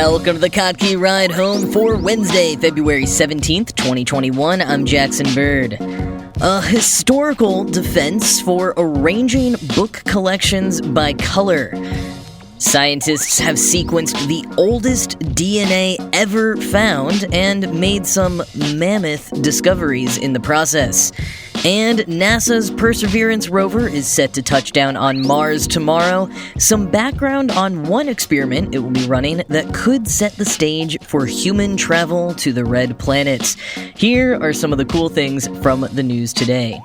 Welcome to the Kottke Ride Home for Wednesday, February 17th, 2021. I'm Jackson Bird. A historical defense for arranging book collections by color. Scientists have sequenced the oldest DNA ever found and made some mammoth discoveries in the process. And NASA's Perseverance rover is set to touch down on Mars tomorrow. Some background on one experiment it will be running that could set the stage for human travel to the red planet. Here are some of the cool things from the news today.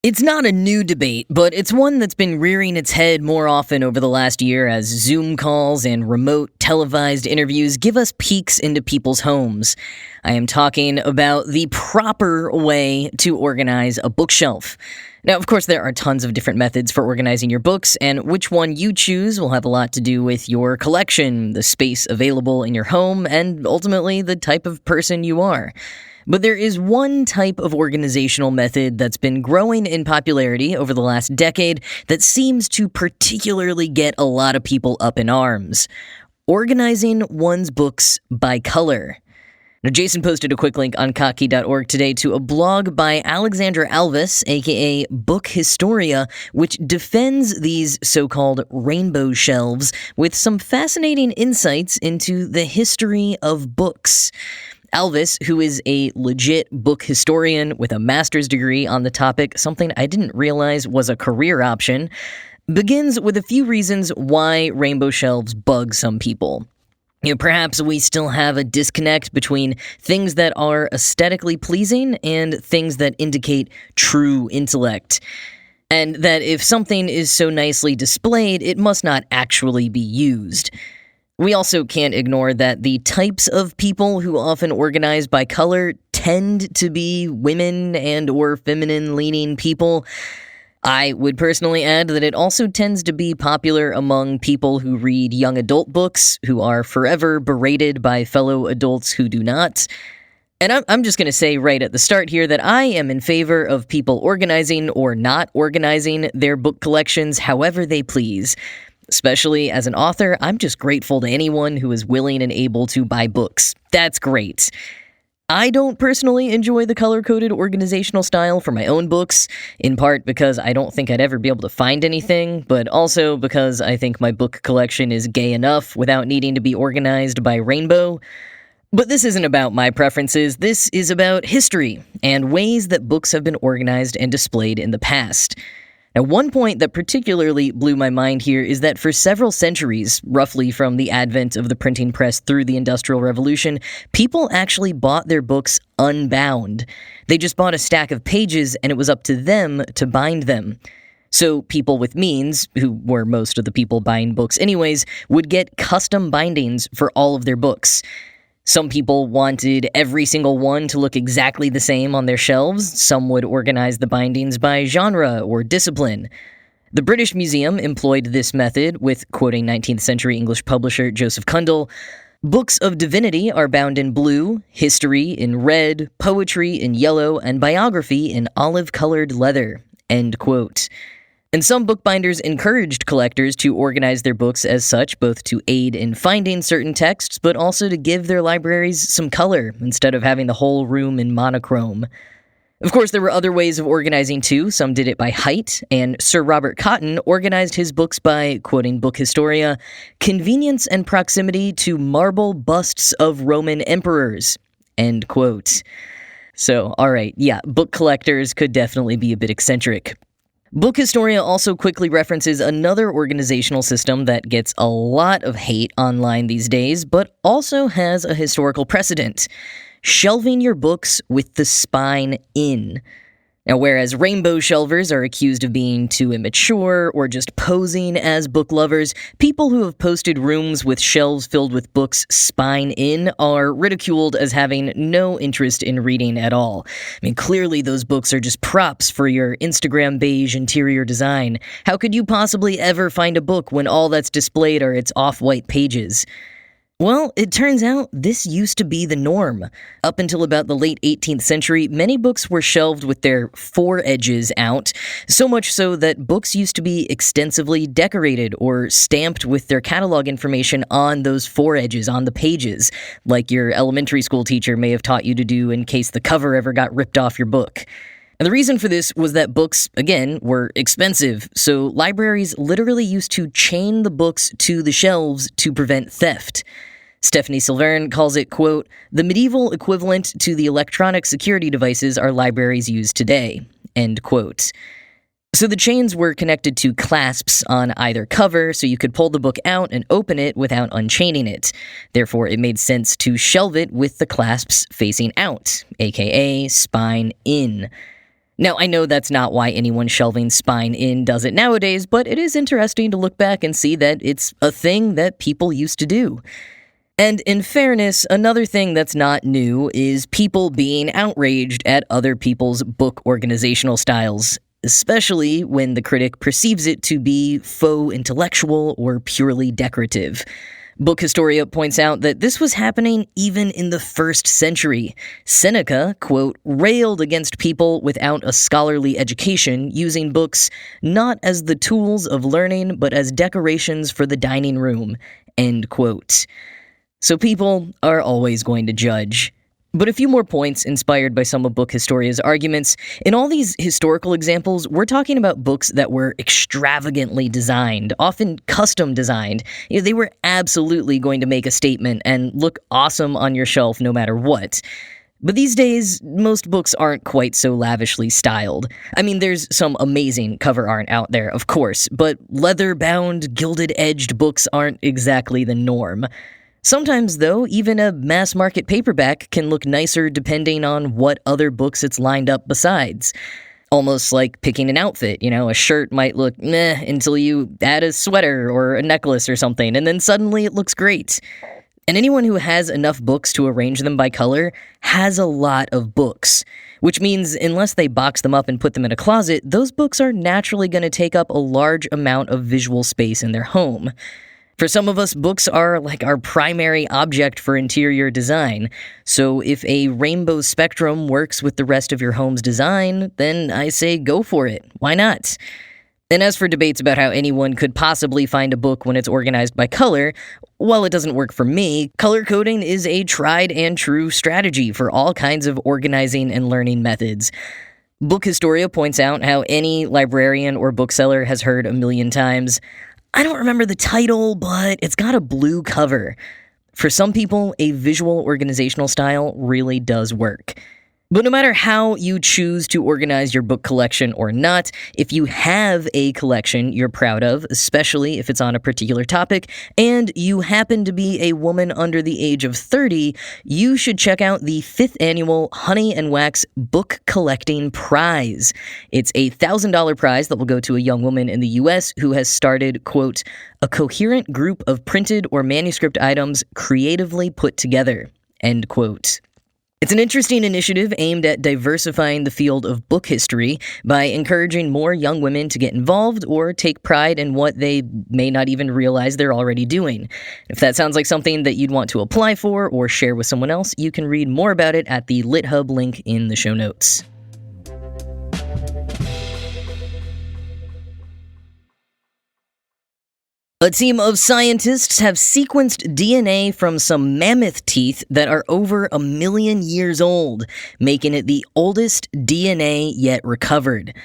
It's not a new debate, but it's one that's been rearing its head more often over the last year as Zoom calls and remote televised interviews give us peeks into people's homes. I am talking about the proper way to organize a bookshelf. Now, of course, there are tons of different methods for organizing your books, and which one you choose will have a lot to do with your collection, the space available in your home, and ultimately the type of person you are. But there is one type of organizational method that's been growing in popularity over the last decade that seems to particularly get a lot of people up in arms. Organizing one's books by color. Now, Jason posted a quick link on kottke.org today to a blog by Alexandra Alvis, aka Book Historia, which defends these so-called rainbow shelves with some fascinating insights into the history of books. Alvis, who is a legit book historian with a master's degree on the topic, something I didn't realize was a career option, begins with a few reasons why rainbow shelves bug some people. Perhaps we still have a disconnect between things that are aesthetically pleasing and things that indicate true intellect. And that if something is so nicely displayed, it must not actually be used. We also can't ignore that the types of people who often organize by color tend to be women and or feminine-leaning people. I would personally add that it also tends to be popular among people who read young adult books, who are forever berated by fellow adults who do not. And I'm just going to say right at the start here that I am in favor of people organizing or not organizing their book collections however they please. Especially as an author, I'm just grateful to anyone who is willing and able to buy books. That's great. I don't personally enjoy the color-coded organizational style for my own books, in part because I don't think I'd ever be able to find anything, but also because I think my book collection is gay enough without needing to be organized by rainbow. But this isn't about my preferences, this is about history and ways that books have been organized and displayed in the past. Now, one point that particularly blew my mind here is that for several centuries, roughly from the advent of the printing press through the Industrial Revolution, people actually bought their books unbound. They just bought a stack of pages, and it was up to them to bind them. So people with means, who were most of the people buying books anyways, would get custom bindings for all of their books. Some people wanted every single one to look exactly the same on their shelves. Some would organize the bindings by genre or discipline. The British Museum employed this method with, quoting 19th century English publisher Joseph Cundall, "Books of divinity are bound in blue, history in red, poetry in yellow, and biography in olive-colored leather." End quote. And some bookbinders encouraged collectors to organize their books as such, both to aid in finding certain texts, but also to give their libraries some color, instead of having the whole room in monochrome. Of course, there were other ways of organizing too. Some did it by height, and Sir Robert Cotton organized his books by, quoting Book Historia, "convenience and proximity to marble busts of Roman emperors." End quote. So, alright, yeah, book collectors could definitely be a bit eccentric. Book Historia also quickly references another organizational system that gets a lot of hate online these days, but also has a historical precedent: shelving your books with the spine in. Now, whereas rainbow shelvers are accused of being too immature or just posing as book lovers, people who have posted rooms with shelves filled with books spine in are ridiculed as having no interest in reading at all. I mean, clearly those books are just props for your Instagram beige interior design. How could you possibly ever find a book when all that's displayed are its off-white pages? Well, it turns out this used to be the norm. Up until about the late 18th century, many books were shelved with their foredges out, so much so that books used to be extensively decorated or stamped with their catalog information on those foredges, on the pages, like your elementary school teacher may have taught you to do in case the cover ever got ripped off your book. And the reason for this was that books, again, were expensive, so libraries literally used to chain the books to the shelves to prevent theft. Stephanie Silverne calls it, quote, the medieval equivalent to the electronic security devices our libraries use today, end quote. So the chains were connected to clasps on either cover, so you could pull the book out and open it without unchaining it. Therefore, it made sense to shelve it with the clasps facing out, aka spine in. Now, I know that's not why anyone shelving spine in does it nowadays, but it is interesting to look back and see that it's a thing that people used to do. And in fairness, another thing that's not new is people being outraged at other people's book organizational styles, especially when the critic perceives it to be faux intellectual or purely decorative. Book Historia points out that this was happening even in the 1st century. Seneca, quote, railed against people without a scholarly education using books not as the tools of learning but as decorations for the dining room, end quote. So people are always going to judge. But a few more points inspired by some of Book Historia's arguments. In all these historical examples, we're talking about books that were extravagantly designed, often custom designed. They were absolutely going to make a statement and look awesome on your shelf no matter what. But these days, most books aren't quite so lavishly styled. I mean, there's some amazing cover art out there, of course, but leather-bound, gilded-edged books aren't exactly the norm. Sometimes, though, even a mass-market paperback can look nicer depending on what other books it's lined up besides. Almost like picking an outfit, a shirt might look meh until you add a sweater or a necklace or something, and then suddenly it looks great. And anyone who has enough books to arrange them by color has a lot of books, which means unless they box them up and put them in a closet, those books are naturally going to take up a large amount of visual space in their home. For some of us, books are like our primary object for interior design, so if a rainbow spectrum works with the rest of your home's design, then I say go for it. Why not? And as for debates about how anyone could possibly find a book when it's organized by color, while it doesn't work for me, color coding is a tried and true strategy for all kinds of organizing and learning methods. Book Historia points out how any librarian or bookseller has heard a million times, I don't remember the title, but it's got a blue cover. For some people, a visual organizational style really does work. But no matter how you choose to organize your book collection or not, if you have a collection you're proud of, especially if it's on a particular topic, and you happen to be a woman under the age of 30, you should check out the 5th annual Honey and Wax Book Collecting Prize. It's a $1,000 prize that will go to a young woman in the U.S. who has started, quote, a coherent group of printed or manuscript items creatively put together, end quote. It's an interesting initiative aimed at diversifying the field of book history by encouraging more young women to get involved or take pride in what they may not even realize they're already doing. If that sounds like something that you'd want to apply for or share with someone else, you can read more about it at the LitHub link in the show notes. A team of scientists have sequenced DNA from some mammoth teeth that are over 1 million years old, making it the oldest DNA yet recovered.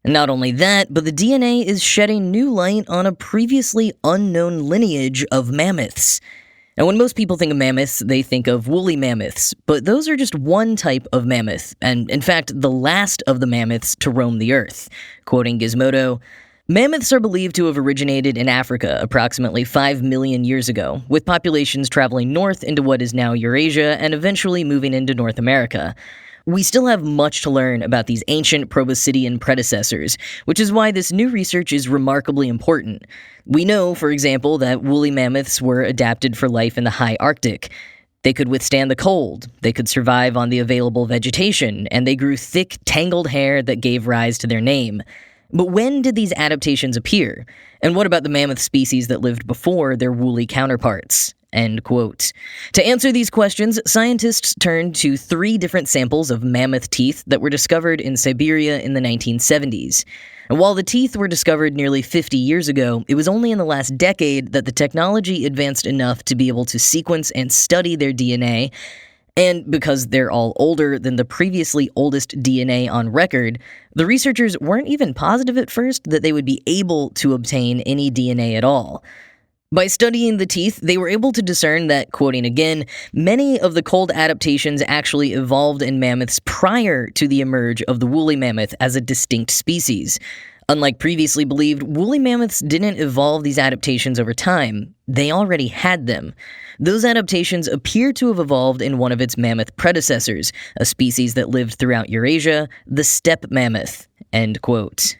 Not only that, but the DNA is shedding new light on a previously unknown lineage of mammoths. And when most people think of mammoths, they think of woolly mammoths, but those are just one type of mammoth, and in fact, the last of the mammoths to roam the earth. Quoting Gizmodo, mammoths are believed to have originated in Africa approximately 5 million years ago, with populations traveling north into what is now Eurasia and eventually moving into North America. We still have much to learn about these ancient proboscidean predecessors, which is why this new research is remarkably important. We know, for example, that woolly mammoths were adapted for life in the high Arctic. They could withstand the cold, they could survive on the available vegetation, and they grew thick, tangled hair that gave rise to their name. But when did these adaptations appear? And what about the mammoth species that lived before their woolly counterparts? End quote. To answer these questions, scientists turned to 3 different samples of mammoth teeth that were discovered in Siberia in the 1970s. And while the teeth were discovered nearly 50 years ago, it was only in the last decade that the technology advanced enough to be able to sequence and study their DNA. And because they're all older than the previously oldest DNA on record, the researchers weren't even positive at first that they would be able to obtain any DNA at all. By studying the teeth, they were able to discern that, quoting again, many of the cold adaptations actually evolved in mammoths prior to the emerge of the woolly mammoth as a distinct species. Unlike previously believed, woolly mammoths didn't evolve these adaptations over time. They already had them. Those adaptations appear to have evolved in one of its mammoth predecessors, a species that lived throughout Eurasia, the steppe mammoth. End quote.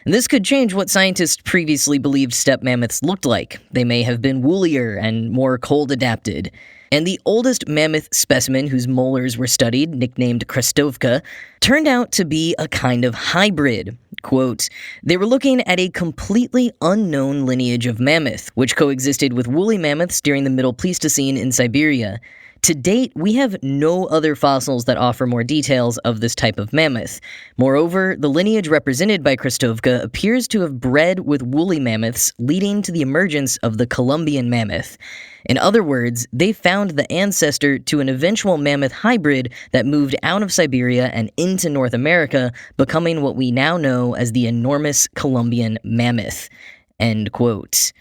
This could change what scientists previously believed steppe mammoths looked like. They may have been woollier and more cold-adapted. And the oldest mammoth specimen whose molars were studied, nicknamed Krestovka, turned out to be a kind of hybrid. Quote, they were looking at a completely unknown lineage of mammoth, which coexisted with woolly mammoths during the Middle Pleistocene in Siberia. To date, we have no other fossils that offer more details of this type of mammoth. Moreover, the lineage represented by Krestovka appears to have bred with woolly mammoths, leading to the emergence of the Columbian mammoth. In other words, they found the ancestor to an eventual mammoth hybrid that moved out of Siberia and into North America, becoming what we now know as the enormous Columbian mammoth. End quote.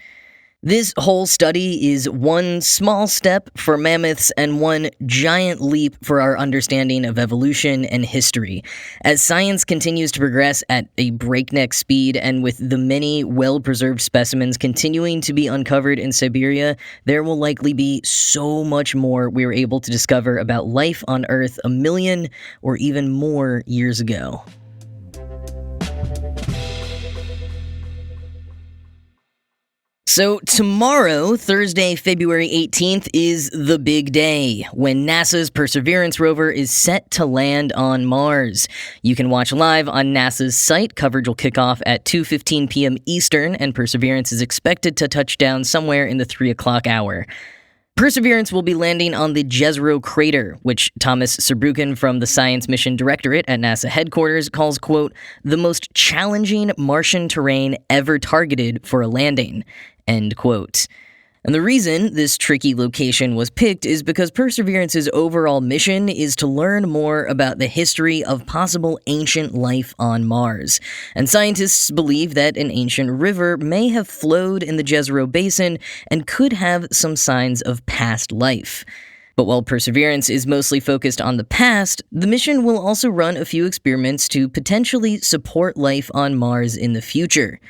This whole study is one small step for mammoths and one giant leap for our understanding of evolution and history. As science continues to progress at a breakneck speed and with the many well-preserved specimens continuing to be uncovered in Siberia, there will likely be so much more we were able to discover about life on Earth 1 million or even more years ago. So tomorrow, Thursday, February 18th, is the big day, when NASA's Perseverance rover is set to land on Mars. You can watch live on NASA's site. Coverage will kick off at 2:15 p.m. Eastern, and Perseverance is expected to touch down somewhere in the 3 o'clock hour. Perseverance will be landing on the Jezero crater, which Thomas Zurbuchen from the Science Mission Directorate at NASA headquarters calls, quote, the most challenging Martian terrain ever targeted for a landing, end quote. And the reason this tricky location was picked is because Perseverance's overall mission is to learn more about the history of possible ancient life on Mars. And scientists believe that an ancient river may have flowed in the Jezero Basin and could have some signs of past life. But while Perseverance is mostly focused on the past, the mission will also run a few experiments to potentially support life on Mars in the future.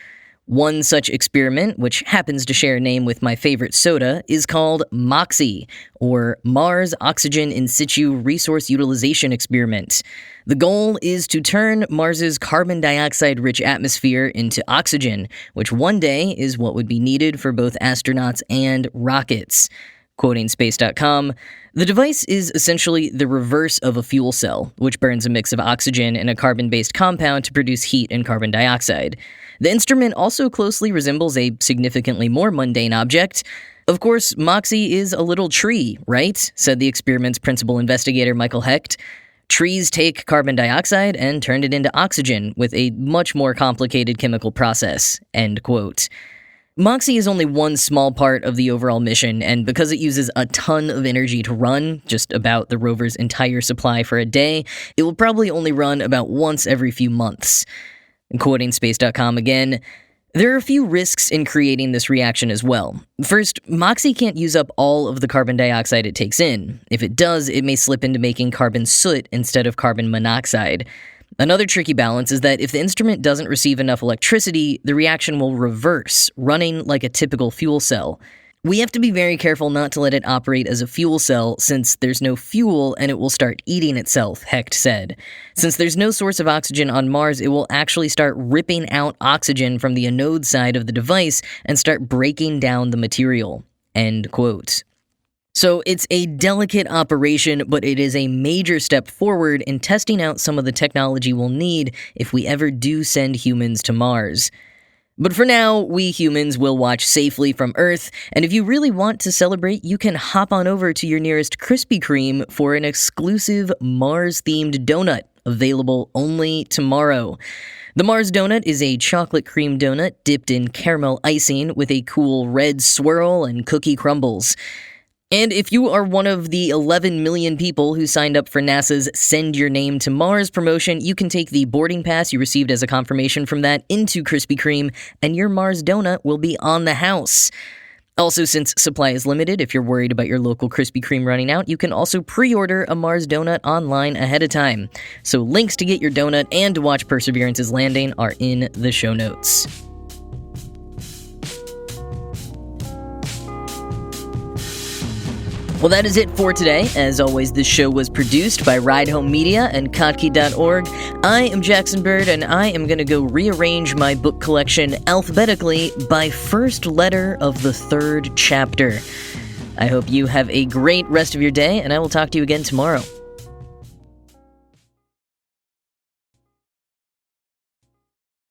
One such experiment, which happens to share a name with my favorite soda, is called MOXIE, or Mars Oxygen In Situ Resource Utilization Experiment. The goal is to turn Mars's carbon dioxide-rich atmosphere into oxygen, which one day is what would be needed for both astronauts and rockets. Quoting Space.com, the device is essentially the reverse of a fuel cell, which burns a mix of oxygen and a carbon-based compound to produce heat and carbon dioxide. The instrument also closely resembles a significantly more mundane object. Of course, MOXIE is a little tree, right? Said the experiment's principal investigator Michael Hecht. Trees take carbon dioxide and turn it into oxygen with a much more complicated chemical process, end quote. MOXIE is only one small part of the overall mission, and because it uses a ton of energy to run, just about the rover's entire supply for a day, it will probably only run about once every few months. Quoting Space.com again, there are a few risks in creating this reaction as well. First, MOXIE can't use up all of the carbon dioxide it takes in. If it does, it may slip into making carbon soot instead of carbon monoxide. Another tricky balance is that if the instrument doesn't receive enough electricity, the reaction will reverse, running like a typical fuel cell. We have to be very careful not to let it operate as a fuel cell since there's no fuel and it will start eating itself, Hecht said. Since there's no source of oxygen on Mars, it will actually start ripping out oxygen from the anode side of the device and start breaking down the material, end quote. So it's a delicate operation, but it is a major step forward in testing out some of the technology we'll need if we ever do send humans to Mars. But for now, we humans will watch safely from Earth, and if you really want to celebrate, you can hop on over to your nearest Krispy Kreme for an exclusive Mars-themed donut, available only tomorrow. The Mars donut is a chocolate cream donut dipped in caramel icing with a cool red swirl and cookie crumbles. And if you are one of the 11 million people who signed up for NASA's Send Your Name to Mars promotion, you can take the boarding pass you received as a confirmation from that into Krispy Kreme, and your Mars donut will be on the house. Also, since supply is limited, if you're worried about your local Krispy Kreme running out, you can also pre-order a Mars donut online ahead of time. So links to get your donut and to watch Perseverance's landing are in the show notes. Well, that is it for today. As always, this show was produced by Ride Home Media and Kottke.org. I am Jackson Bird, and I am going to go rearrange my book collection alphabetically by first letter of the third chapter. I hope you have a great rest of your day, and I will talk to you again tomorrow.